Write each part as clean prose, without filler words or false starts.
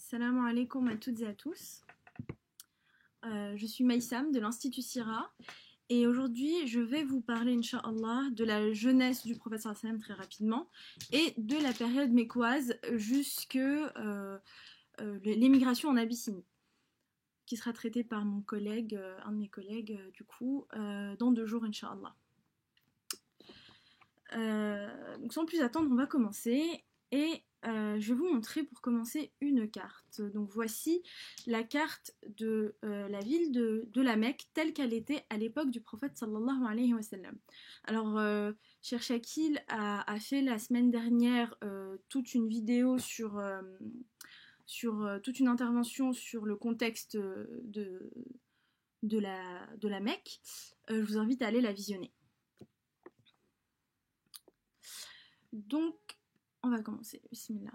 Salam alaikum à toutes et à tous. Je suis Maïsam de l'Institut Sira et aujourd'hui je vais vous parler, Inch'Allah, de la jeunesse du prophète sallallahu alayhi wa sallam très rapidement et de la période mécoise jusque l'émigration en Abyssinie, qui sera traitée par mon collègue, un de mes collègues dans 2 jours, Inch'Allah. Donc sans plus attendre, on va commencer et je vais vous montrer pour commencer une carte. Donc voici la carte de la ville de la Mecque telle qu'elle était à l'époque du prophète sallallahu alayhi wa sallam. Alors Cher Shakil a fait la semaine dernière toute une vidéo sur toute une intervention sur le contexte de la Mecque. Je vous invite à aller la visionner. Donc, on va commencer. Bismillah.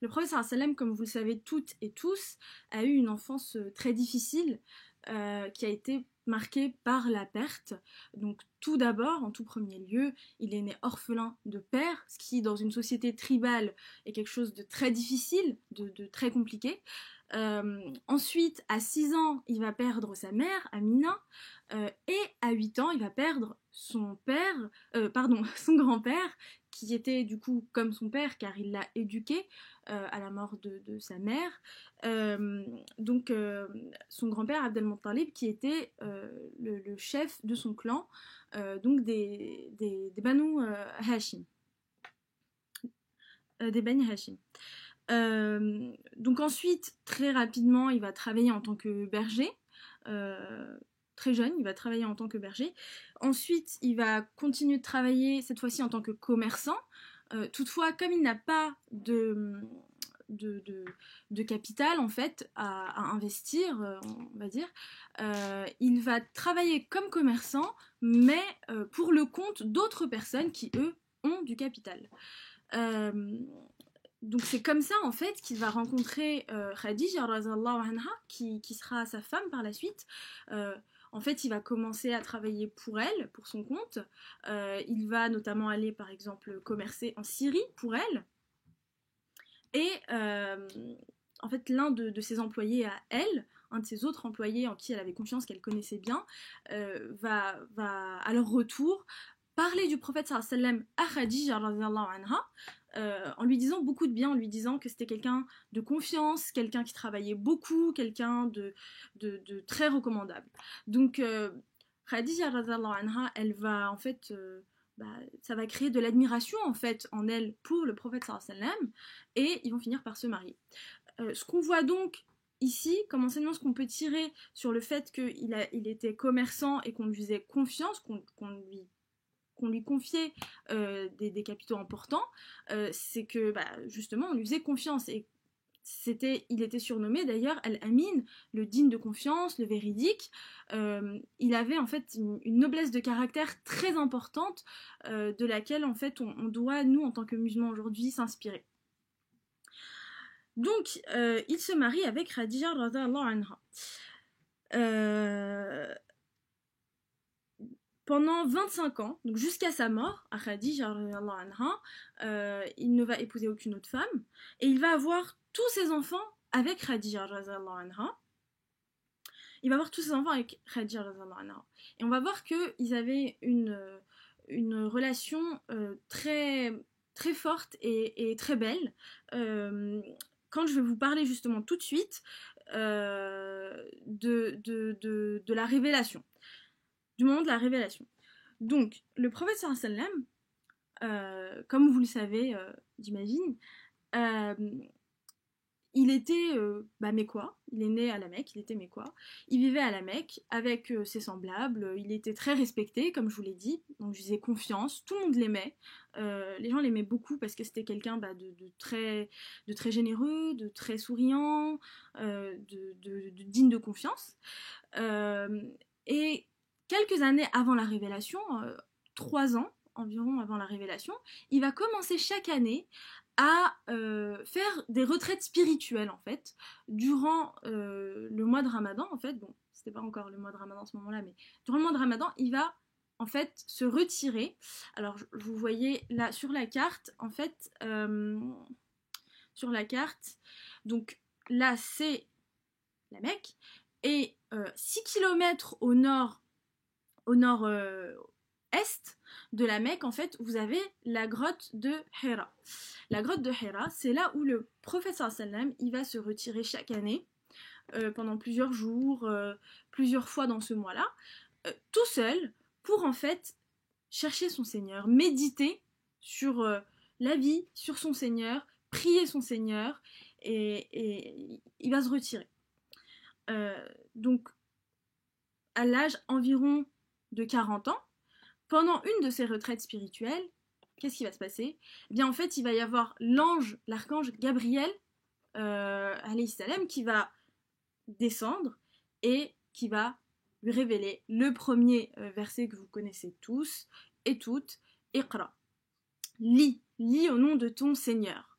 Le prophète sallallahu alayhi wa sallam, comme vous le savez toutes et tous, a eu une enfance très difficile qui a été marquée par la perte. Donc tout d'abord, en tout premier lieu, il est né orphelin de père, ce qui dans une société tribale est quelque chose de très difficile, de très compliqué. Ensuite, à 6 ans, il va perdre sa mère, Amina, et à 8 ans, il va perdre son grand-père, qui était du coup comme son père, car il l'a éduqué à la mort de sa mère. Son grand-père, Abd al-Muttalib, qui était le chef de son clan, donc des Banu Hashim. Des Bani Hashim. Donc ensuite, très rapidement, il va travailler en tant que berger. Très jeune, il va travailler en tant que berger. Ensuite, il va continuer de travailler, cette fois-ci en tant que commerçant. Toutefois, comme il n'a pas de capital en fait à investir, on va dire, il va travailler comme commerçant, mais pour le compte d'autres personnes qui, eux, ont du capital. Donc c'est comme ça en fait qu'il va rencontrer Khadija radhiyallahu anha, qui sera sa femme par la suite. En fait, il va commencer à travailler pour elle, pour son compte. Il va notamment aller, par exemple, commercer en Syrie pour elle. Et en fait, l'un de ses employés à elle, un de ses autres employés en qui elle avait confiance, qu'elle connaissait bien, va à leur retour parler du prophète sallallahu alayhi wa sallam à Khadija radhiyallahu anha, en lui disant beaucoup de bien, en lui disant que c'était quelqu'un de confiance, quelqu'un qui travaillait beaucoup, quelqu'un de très recommandable. Donc Khadija radhiyallahu anha, elle va en fait ça va créer de l'admiration en fait en elle pour le prophète sallallahu alayhi wa sallam, et ils vont finir par se marier. Ce qu'on voit donc ici, comme enseignement, ce qu'on peut tirer sur le fait qu'il était commerçant et qu'on lui faisait confiance, qu'on lui confiait des capitaux importants, c'est que justement on lui faisait confiance, et il était surnommé d'ailleurs Al-Amin, le digne de confiance, le véridique. Il avait en fait une noblesse de caractère très importante, de laquelle en fait on doit, nous en tant que musulmans aujourd'hui, s'inspirer. Donc il se marie avec Khadija radhiyallahu anha. Pendant 25 ans, donc jusqu'à sa mort, à Khadija radhiyallahu anha, il ne va épouser aucune autre femme, et il va avoir tous ses enfants avec Khadija radhiyallahu anha. Il va avoir tous ses enfants avec Khadija radhiyallahu anha. Et on va voir qu'ils avaient une relation très, très forte et très belle. Quand je vais vous parler justement tout de suite de la révélation, du moment de la révélation. Donc, le prophète sallallahu alayhi wa sallam, comme vous le savez, j'imagine, il était mécois, il est né à la Mecque, il était mécois, il vivait à la Mecque avec ses semblables, il était très respecté, comme je vous l'ai dit, donc je disais confiance, tout le monde l'aimait, les gens l'aimaient beaucoup parce que c'était quelqu'un de très généreux, de très souriant, de digne de confiance, et quelques années avant la révélation, 3 ans environ avant la révélation, il va commencer chaque année à faire des retraites spirituelles en fait, durant le mois de Ramadan en fait. Bon, c'était pas encore le mois de Ramadan à ce moment-là, mais durant le mois de Ramadan, il va en fait se retirer. Alors vous voyez là sur la carte, en fait, sur la carte. Donc là, c'est la Mecque. Et 6 km au nord, est de la Mecque, en fait, vous avez la grotte de Hira. La grotte de Hira, c'est là où le prophète sallam, il va se retirer chaque année, pendant plusieurs jours, plusieurs fois dans ce mois-là, tout seul, pour en fait chercher son Seigneur, méditer sur la vie, sur son Seigneur, prier son Seigneur, et il va se retirer. Donc, à l'âge environ de 40 ans, pendant une de ces retraites spirituelles, qu'est-ce qui va se passer? Eh bien, en fait, il va y avoir l'archange Gabriel, alayhi salam, qui va descendre et qui va lui révéler le premier verset que vous connaissez tous et toutes, Iqra. Lis au nom de ton Seigneur.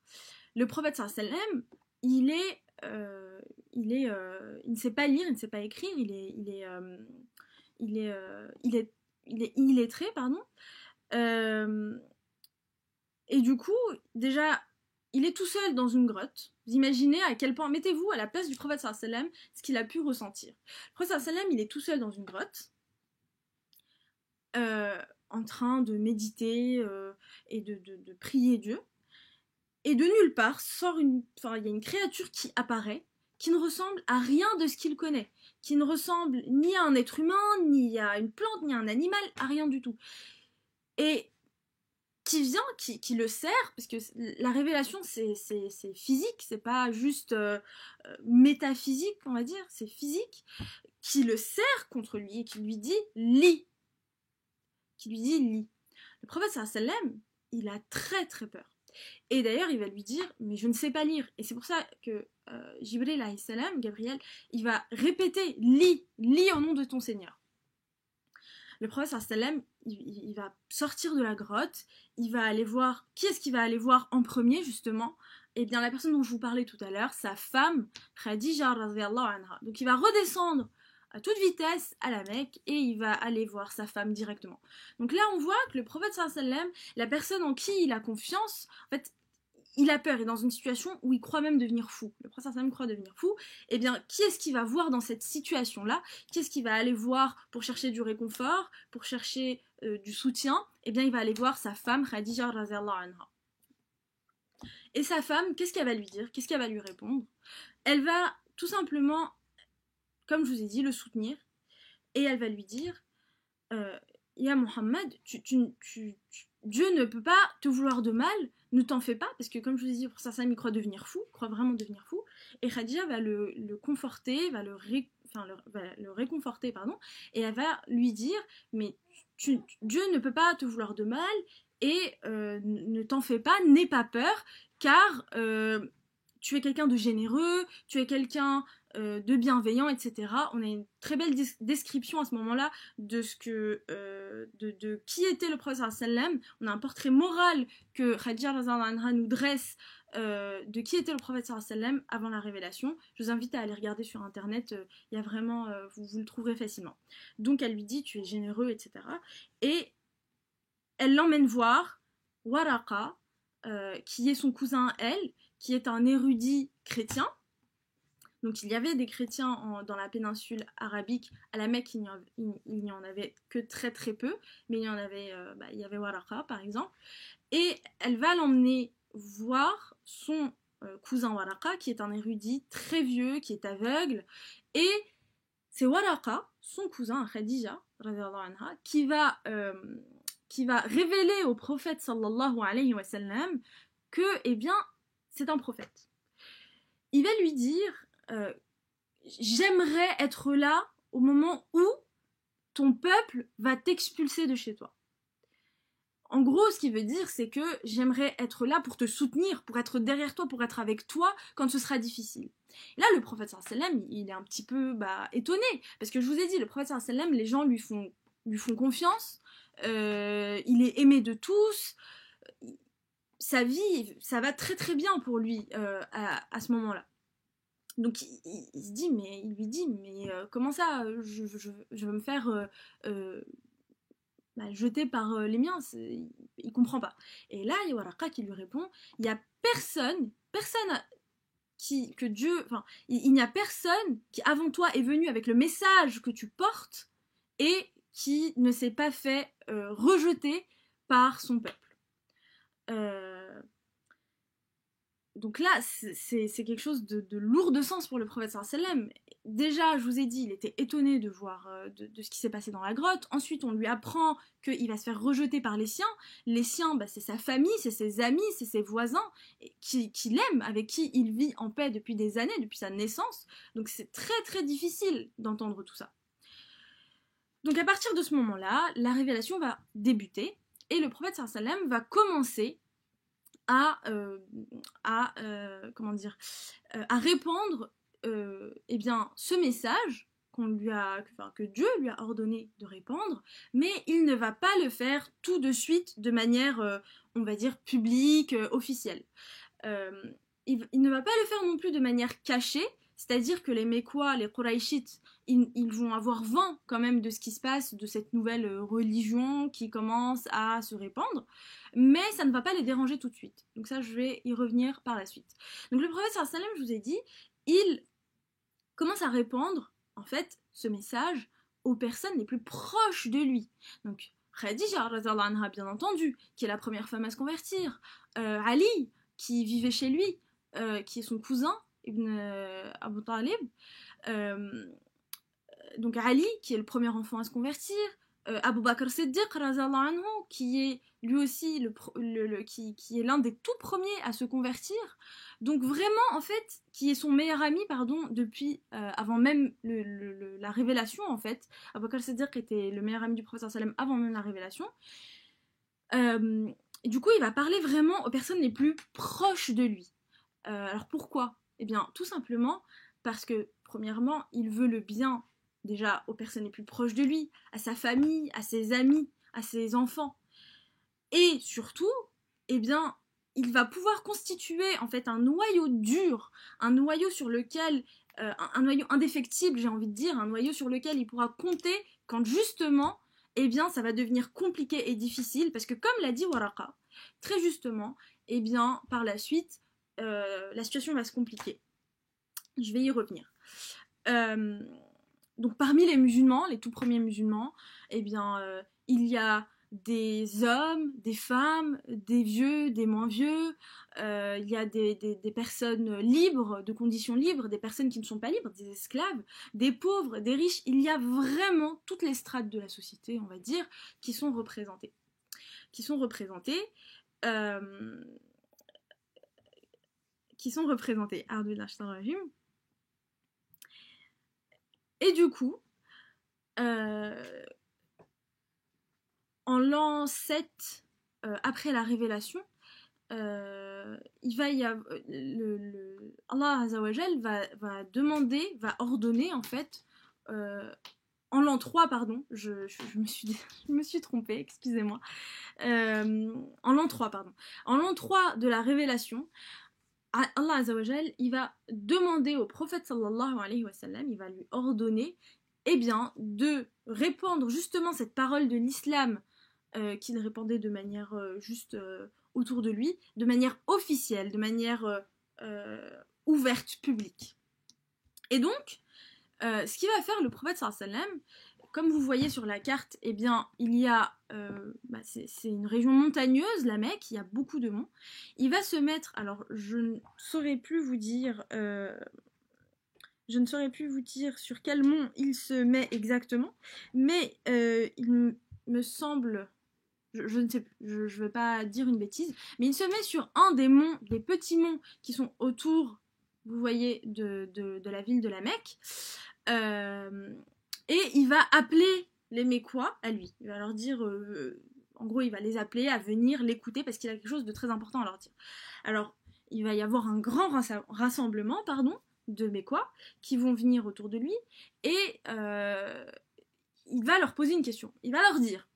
Le prophète sallam, il ne sait pas lire, il ne sait pas écrire, il est illettré, pardon. Et du coup, déjà, il est tout seul dans une grotte. Vous imaginez à quel point, mettez-vous à la place du prophète sallam, ce qu'il a pu ressentir. Le prophète sallam, il est tout seul dans une grotte, en train de méditer et de prier Dieu. Et de nulle part il y a une créature qui apparaît, qui ne ressemble à rien de ce qu'il connaît, qui ne ressemble ni à un être humain, ni à une plante, ni à un animal, à rien du tout. Et qui vient, qui le sert, parce que la révélation c'est physique, c'est pas juste métaphysique, on va dire, c'est physique, qui le sert contre lui et qui lui dit lis. Le prophète sallam, il a très très peur. Et d'ailleurs, il va lui dire, mais je ne sais pas lire. Et c'est pour ça que Jibril alayhi salam, Gabriel, il va répéter, lis au nom de ton Seigneur. Le prophète sallam, il va sortir de la grotte, il va aller voir, qui est-ce qu'il va aller voir en premier justement? Eh bien la personne dont je vous parlais tout à l'heure, sa femme, Khadija radhiyallahu anha. Donc il va redescendre à toute vitesse à la Mecque et il va aller voir sa femme directement. Donc là on voit que le prophète sallam, la personne en qui il a confiance, en fait il a peur, il est dans une situation où il croit même devenir fou. Le prophète sallam croit devenir fou. Eh bien, qui est-ce qu'il va voir dans cette situation-là? Qui est-ce qu'il va aller voir pour chercher du réconfort, pour chercher du soutien? Eh bien, il va aller voir sa femme, Khadija radhiyallahu anha. Et sa femme, qu'est-ce qu'elle va lui dire? Qu'est-ce qu'elle va lui répondre? Elle va tout simplement, comme je vous ai dit, le soutenir. Et elle va lui dire, Ya Muhammad, Dieu ne peut pas te vouloir de mal, ne t'en fais pas, parce que comme je vous ai dit, pour ça, il croit devenir fou, il croit vraiment devenir fou, et Khadija va le conforter, va le réconforter, pardon, et elle va lui dire, mais Dieu ne peut pas te vouloir de mal, et ne t'en fais pas, n'aie pas peur, car tu es quelqu'un de généreux, tu es quelqu'un de bienveillant, etc. On a une très belle description à ce moment-là de ce que de qui était le prophète sallam. On a un portrait moral que Khadija anha nous dresse de qui était le prophète sallam avant la révélation. Je vous invite à aller regarder sur internet, il y a vraiment, vous le trouverez facilement. Donc elle lui dit tu es généreux, etc. Et elle l'emmène voir Waraqa, qui est son cousin elle, qui est un érudit chrétien. Donc il y avait des chrétiens dans la péninsule arabique. À la Mecque, il n'y en avait que très très peu, mais il y avait Waraqa par exemple. Et elle va l'emmener voir son cousin Waraqa, qui est un érudit très vieux, qui est aveugle. Et c'est Waraqa, son cousin Khadija, anha, qui va révéler au prophète sallallahu alayhi wa sallam que, eh bien, c'est un prophète. Il va lui dire j'aimerais être là au moment où ton peuple va t'expulser de chez toi. En gros, ce qu'il veut dire, c'est que j'aimerais être là pour te soutenir, pour être derrière toi, pour être avec toi quand ce sera difficile. Et là, le prophète sallam, il est un petit peu étonné, parce que je vous ai dit, le prophète sallam, les gens lui font confiance, il est aimé de tous, sa vie, ça va très très bien pour lui à ce moment-là. Donc il se dit, il lui dit, mais comment ça, je veux me faire jeter par les miens, il comprend pas. Et là, il y a Waraqa qui lui répond, il y a personne que Dieu, enfin, il n'y a personne qui avant toi est venu avec le message que tu portes et qui ne s'est pas fait rejeter par son peuple. Donc là, c'est quelque chose de lourd de sens pour le prophète sallam. Déjà, je vous ai dit, il était étonné de voir de ce qui s'est passé dans la grotte. Ensuite, on lui apprend qu'il va se faire rejeter par les siens. Les siens, c'est sa famille, c'est ses amis, c'est ses voisins qui l'aiment, avec qui il vit en paix depuis des années, depuis sa naissance. Donc c'est très très difficile d'entendre tout ça. Donc à partir de ce moment-là, la révélation va débuter et le prophète sallam va commencer à répandre ce message que Dieu lui a ordonné de répandre, mais il ne va pas le faire tout de suite de manière, on va dire, publique, officielle. Il ne va pas le faire non plus de manière cachée, c'est-à-dire que les Mécois, les Qurayshites, ils vont avoir vent quand même de ce qui se passe, de cette nouvelle religion qui commence à se répandre, mais ça ne va pas les déranger tout de suite. Donc ça, je vais y revenir par la suite. Donc le prophète sallallahu alayhi wa sallam, je vous ai dit, il commence à répandre, en fait, ce message aux personnes les plus proches de lui. Donc Khadija, radhiyallahu anha, bien entendu, qui est la première femme à se convertir, Ali, qui vivait chez lui, qui est son cousin, Ibn Abu Talib, donc Ali, qui est le premier enfant à se convertir, Abu Bakr Siddiq, anhu, qui est lui aussi qui est l'un des tout premiers à se convertir, donc vraiment en fait, qui est son meilleur ami, depuis avant même la révélation en fait. Abu Bakr Siddiq était le meilleur ami du prophète sallam avant même la révélation. Et du coup, il va parler vraiment aux personnes les plus proches de lui. Alors pourquoi ? Eh bien, tout simplement parce que, premièrement, il veut le bien déjà aux personnes les plus proches de lui, à sa famille, à ses amis, à ses enfants. Et surtout, eh bien, il va pouvoir constituer en fait un noyau dur, un noyau sur lequel, un noyau indéfectible, j'ai envie de dire, un noyau sur lequel il pourra compter quand justement, eh bien, ça va devenir compliqué et difficile, parce que comme l'a dit Waraqa, très justement, eh bien, par la suite, la situation va se compliquer. Je vais y revenir. Donc parmi les musulmans, les tout premiers musulmans, eh bien, il y a des hommes, des femmes, des vieux, des moins vieux, il y a des personnes libres, de conditions libres, des personnes qui ne sont pas libres, des esclaves, des pauvres, des riches. Il y a vraiment toutes les strates de la société, on va dire, qui sont représentées. Et du coup, en l'an 7, après la révélation, il va y avoir, Allah Azzawajal va demander, va ordonner en fait, en l'an 3, pardon, je me suis trompée, excusez-moi, en l'an 3 de la révélation, Allah Azzawajal, il va demander au prophète sallallahu alayhi wa sallam, il va lui ordonner, eh bien, de répandre justement cette parole de l'islam qu'il répandait de manière juste autour de lui, de manière officielle, de manière ouverte, publique. Et donc, ce qu'il va faire le prophète sallallahu alayhi wa sallam, comme vous voyez sur la carte, eh bien, il y a, c'est une région montagneuse, la Mecque, il y a beaucoup de monts. Il va se mettre, alors je ne saurais plus vous dire sur quel mont il se met exactement, mais il me semble, je ne sais plus, je ne vais pas dire une bêtise, mais il se met sur un des monts, des petits monts qui sont autour, vous voyez, de la ville de la Mecque. Et il va appeler les Mécois à lui. Il va leur dire, en gros, il va les appeler à venir l'écouter parce qu'il a quelque chose de très important à leur dire. Alors, il va y avoir un grand rassemblement, de Mécois qui vont venir autour de lui et il va leur poser une question. Il va leur dire,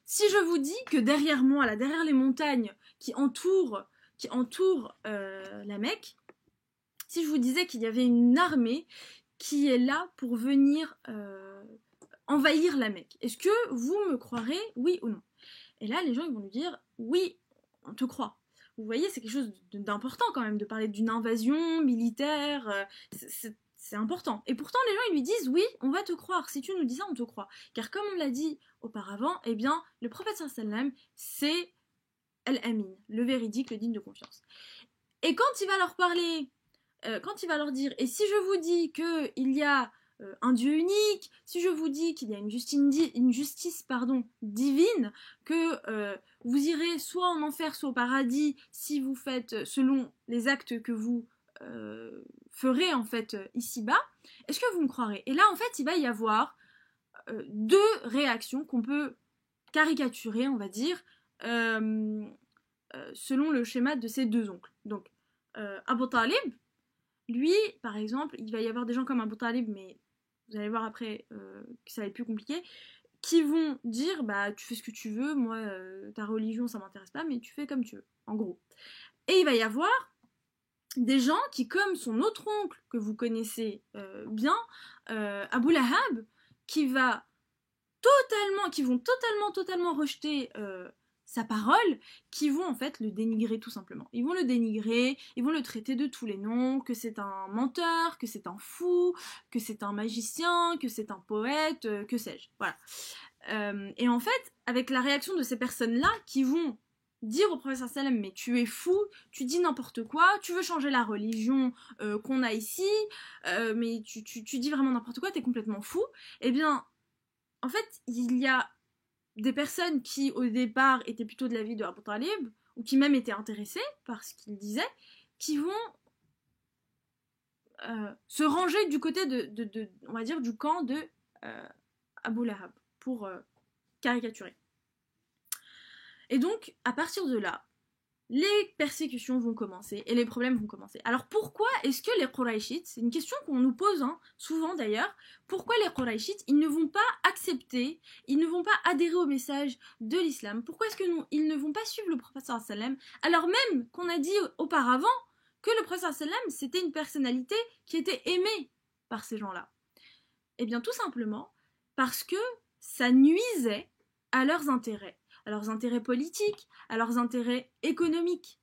si je vous dis que derrière moi, là, derrière les montagnes qui entourent la Mecque, si je vous disais qu'il y avait une armée qui est là pour venir envahir la Mecque, est-ce que vous me croirez, oui ou non ? Et là, les gens ils vont lui dire oui, on te croit. Vous voyez, c'est quelque chose d'important quand même de parler d'une invasion militaire. C'est important. Et pourtant, les gens ils lui disent oui, on va te croire. Si tu nous dis ça, on te croit. Car comme on l'a dit auparavant, eh bien, le prophète sallam, c'est Al-Amin, le véridique, le digne de confiance. Et quand il va leur parler, quand il va leur dire, et si je vous dis qu'il y a un Dieu unique, si je vous dis qu'il y a une justice divine, que vous irez soit en enfer, soit au paradis, si vous faites selon les actes que vous ferez en fait ici-bas, est-ce que vous me croirez? Et là, en fait, il va y avoir deux réactions qu'on peut caricaturer, on va dire, selon le schéma de ces deux oncles. Donc, Abu Talib, lui, par exemple, il va y avoir des gens comme Abu Talib, mais vous allez voir après que ça va être plus compliqué, qui vont dire, bah, tu fais ce que tu veux, moi, ta religion, ça m'intéresse pas, mais tu fais comme tu veux, en gros. Et il va y avoir des gens qui, comme son autre oncle, que vous connaissez bien, Abu Lahab, qui vont totalement rejeter sa parole, qui vont en fait le dénigrer tout simplement. Ils vont le dénigrer, ils vont le traiter de tous les noms, que c'est un menteur, que c'est un fou, que c'est un magicien, que c'est un poète, que sais-je. Voilà. Et en fait, avec la réaction de ces personnes-là qui vont dire au professeur sallam, mais tu es fou, tu dis n'importe quoi, tu veux changer la religion qu'on a ici, mais tu dis vraiment n'importe quoi, t'es complètement fou, eh bien, en fait, il y a des personnes qui, au départ, étaient plutôt de l'avis de Abu Talib, ou qui même étaient intéressées par ce qu'il disait, qui vont se ranger du côté on va dire, du camp de Abu Lahab, pour caricaturer. Et donc, à partir de là, les persécutions vont commencer et les problèmes vont commencer. Alors pourquoi est-ce que les Qurayshites, c'est une question qu'on nous pose souvent d'ailleurs, pourquoi les Qurayshites, ils ne vont pas accepter, ils ne vont pas adhérer au message de l'islam? Pourquoi est-ce qu'ils ne vont pas suivre le prophète sallam, alors même qu'on a dit auparavant que le prophète sallam, c'était une personnalité qui était aimée par ces gens-là? Eh bien tout simplement parce que ça nuisait à leurs intérêts politiques, à leurs intérêts économiques.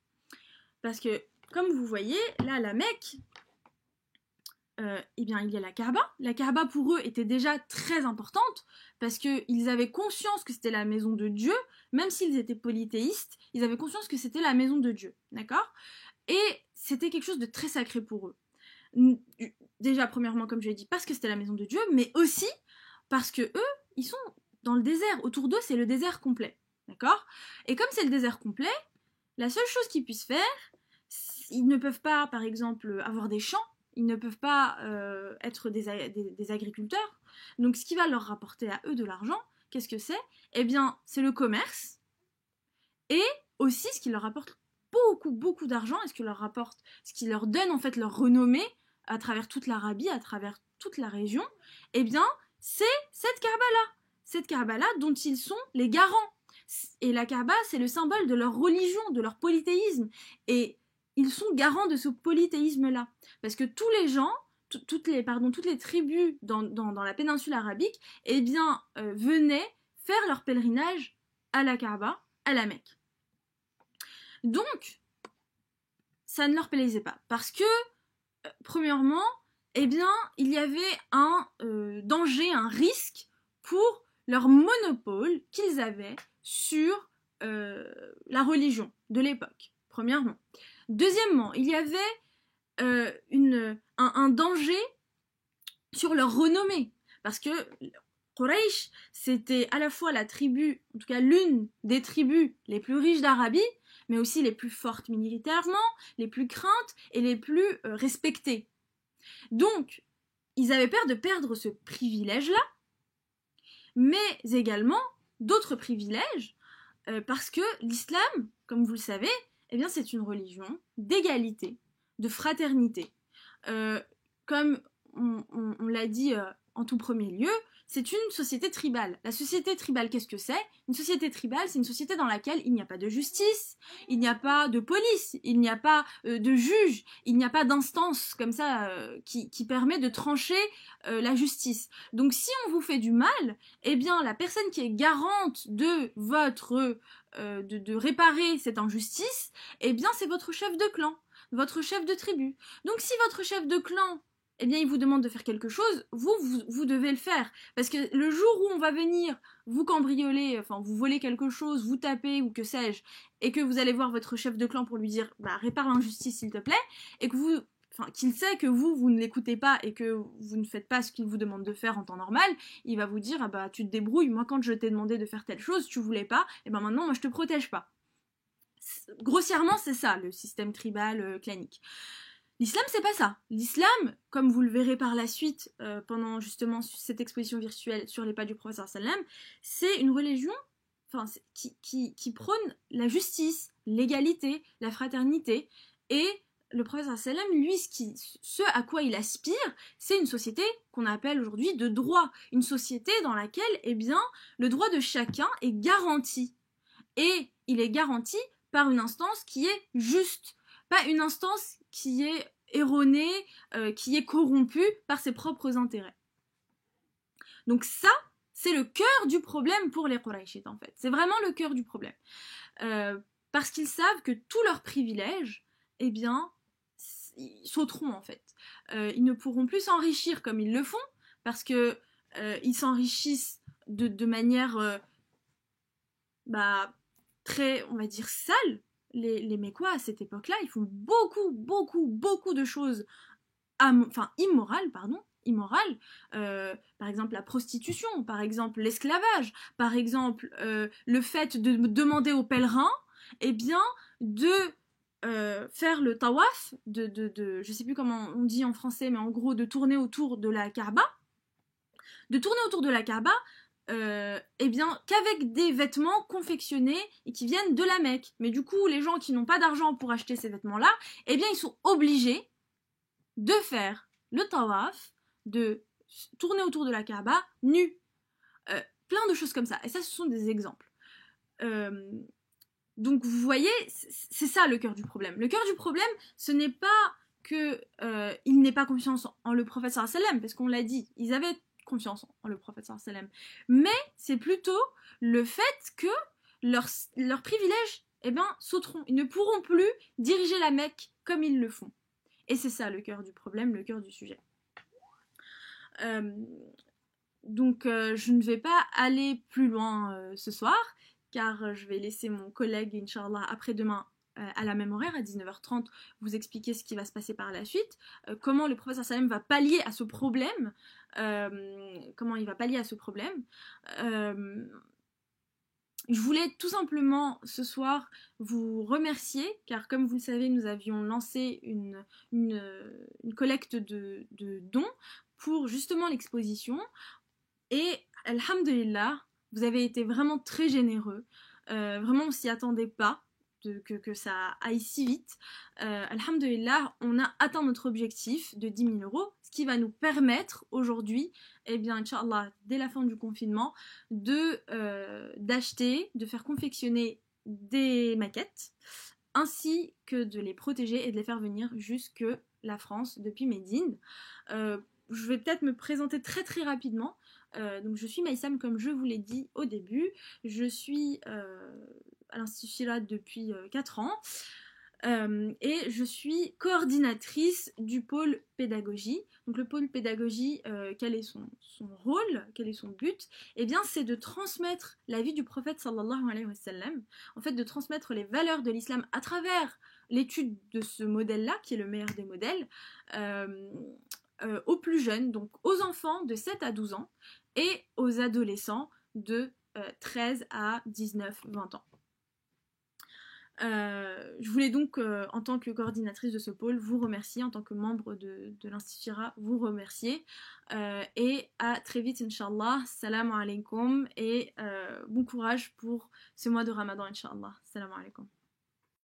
Parce que, comme vous voyez, là, à la Mecque, eh bien, il y a la Kaaba. La Kaaba, pour eux, était déjà très importante, parce qu'ils avaient conscience que c'était la maison de Dieu, même s'ils étaient polythéistes, ils avaient conscience que c'était la maison de Dieu, d'accord? Et c'était quelque chose de très sacré pour eux. Déjà, premièrement, comme je l'ai dit, parce que c'était la maison de Dieu, mais aussi parce que eux, ils sont dans le désert. Autour d'eux, c'est le désert complet. D'accord? Et comme c'est le désert complet, la seule chose qu'ils puissent faire, ils ne peuvent pas, par exemple, avoir des champs, ils ne peuvent pas être des agriculteurs. Donc ce qui va leur rapporter à eux de l'argent, qu'est-ce que c'est? Eh bien, c'est le commerce, et aussi ce qui leur rapporte beaucoup d'argent, et ce qui leur donne en fait leur renommée à travers toute l'Arabie, à travers toute la région, eh bien, c'est cette Kaaba-là dont ils sont les garants. Et la Kaaba, c'est le symbole de leur religion, de leur polythéisme. Et ils sont garants de ce polythéisme-là. Parce que tous les gens, toutes les tribus dans la péninsule arabique, eh bien, venaient faire leur pèlerinage à la Kaaba, à la Mecque. Donc, ça ne leur plaisait pas. Parce que, premièrement, eh bien, il y avait un danger, un risque pour leur monopole qu'ils avaient sur la religion de l'époque, premièrement. Deuxièmement, il y avait un danger sur leur renommée, parce que Quraysh, c'était à la fois la tribu, en tout cas l'une des tribus les plus riches d'Arabie, mais aussi les plus fortes militairement, les plus craintes et les plus respectées. Donc, ils avaient peur de perdre ce privilège-là, mais également d'autres privilèges, parce que l'islam, comme vous le savez, eh bien, c'est une religion d'égalité, de fraternité. Comme on l'a dit en tout premier lieu, c'est une société tribale. La société tribale, qu'est-ce que c'est? Une société tribale, c'est une société dans laquelle il n'y a pas de justice, il n'y a pas de police, il n'y a pas de juge, il n'y a pas d'instance comme ça qui permet de trancher la justice. Donc si on vous fait du mal, eh bien la personne qui est garante de votre de réparer cette injustice, eh bien c'est votre chef de clan, votre chef de tribu. Donc si votre chef de clan, eh bien il vous demande de faire quelque chose, vous devez le faire. Parce que le jour où on va venir vous cambrioler, enfin vous voler quelque chose, vous taper ou que sais-je, et que vous allez voir votre chef de clan pour lui dire bah répare l'injustice s'il te plaît, et que vous, enfin qu'il sait que vous ne l'écoutez pas et que vous ne faites pas ce qu'il vous demande de faire en temps normal, il va vous dire ah bah tu te débrouilles, moi quand je t'ai demandé de faire telle chose, tu voulais pas, et ben maintenant moi je te protège pas. Grossièrement c'est ça le système tribal clanique. L'islam, c'est pas ça. L'islam, comme vous le verrez par la suite pendant justement cette exposition virtuelle sur les pas du prophète sallam, c'est une religion qui prône la justice, l'égalité, la fraternité. Et le prophète sallam, lui, ce à quoi il aspire, c'est une société qu'on appelle aujourd'hui de droit. Une société dans laquelle, eh bien, le droit de chacun est garanti. Et il est garanti par une instance qui est juste. Pas une instance qui est erronée, qui est corrompue par ses propres intérêts. Donc ça, c'est le cœur du problème pour les Qurayshites en fait. C'est vraiment le cœur du problème. Parce qu'ils savent que tous leurs privilèges, eh bien, ils sauteront en fait. Ils ne pourront plus s'enrichir comme ils le font, parce que ils s'enrichissent de manière très, on va dire, sale. Les Mécois à cette époque-là, ils font beaucoup de choses immorales, par exemple la prostitution, par exemple l'esclavage, par exemple le fait de demander aux pèlerins, eh bien, de faire le tawaf, je sais plus comment on dit en français, mais en gros de tourner autour de la Kaaba, eh bien, qu'avec des vêtements confectionnés et qui viennent de la Mecque. Mais du coup, les gens qui n'ont pas d'argent pour acheter ces vêtements-là, eh bien, ils sont obligés de faire le tawaf, de tourner autour de la Kaaba nus. Plein de choses comme ça. Et ça, ce sont des exemples. Donc, vous voyez, c'est ça le cœur du problème. Le cœur du problème, ce n'est pas qu'il n'ait pas confiance en le prophète sallallahu alayhi wa sallam, parce qu'on l'a dit, ils avaient confiance en le prophète sallallahu alayhi wa sallam. Mais c'est plutôt le fait que leurs privilèges sauteront. Ils ne pourront plus diriger la Mecque comme ils le font. Et c'est ça le cœur du problème, le cœur du sujet. Donc je ne vais pas aller plus loin ce soir, car je vais laisser mon collègue, Inch'Allah, après-demain, à la même horaire, à 19h30, vous expliquer ce qui va se passer par la suite, comment le prophète sallam va pallier à ce problème, je voulais tout simplement ce soir vous remercier, car comme vous le savez, nous avions lancé une collecte de dons pour justement l'exposition, et alhamdulillah, vous avez été vraiment très généreux, vraiment on s'y attendait pas, que ça aille si vite. Alhamdulillah, on a atteint notre objectif de 10 000 €, ce qui va nous permettre aujourd'hui, eh bien, Inch'Allah, dès la fin du confinement, d'acheter, de faire confectionner des maquettes, ainsi que de les protéger et de les faire venir jusque la France depuis Médine. Je vais peut-être me présenter très très rapidement. Donc je suis Maïsam, comme je vous l'ai dit au début. Je suis à l'Institut Sira depuis 4 ans. Et je suis coordinatrice du pôle pédagogie. Donc le pôle pédagogie, quel est son rôle, quel est son but? Eh bien c'est de transmettre la vie du prophète sallallahu alayhi wa sallam, en fait de transmettre les valeurs de l'islam à travers l'étude de ce modèle-là, qui est le meilleur des modèles, aux plus jeunes, donc aux enfants de 7 à 12 ans, et aux adolescents de 13 à 19-20 ans. Je voulais donc, en tant que coordinatrice de ce pôle, vous remercier, en tant que membre de l'Institut Sira, vous remercier, et à très vite, Inch'Allah. Salam alaikum, et bon courage pour ce mois de Ramadan, Inch'Allah. Salam alaikum.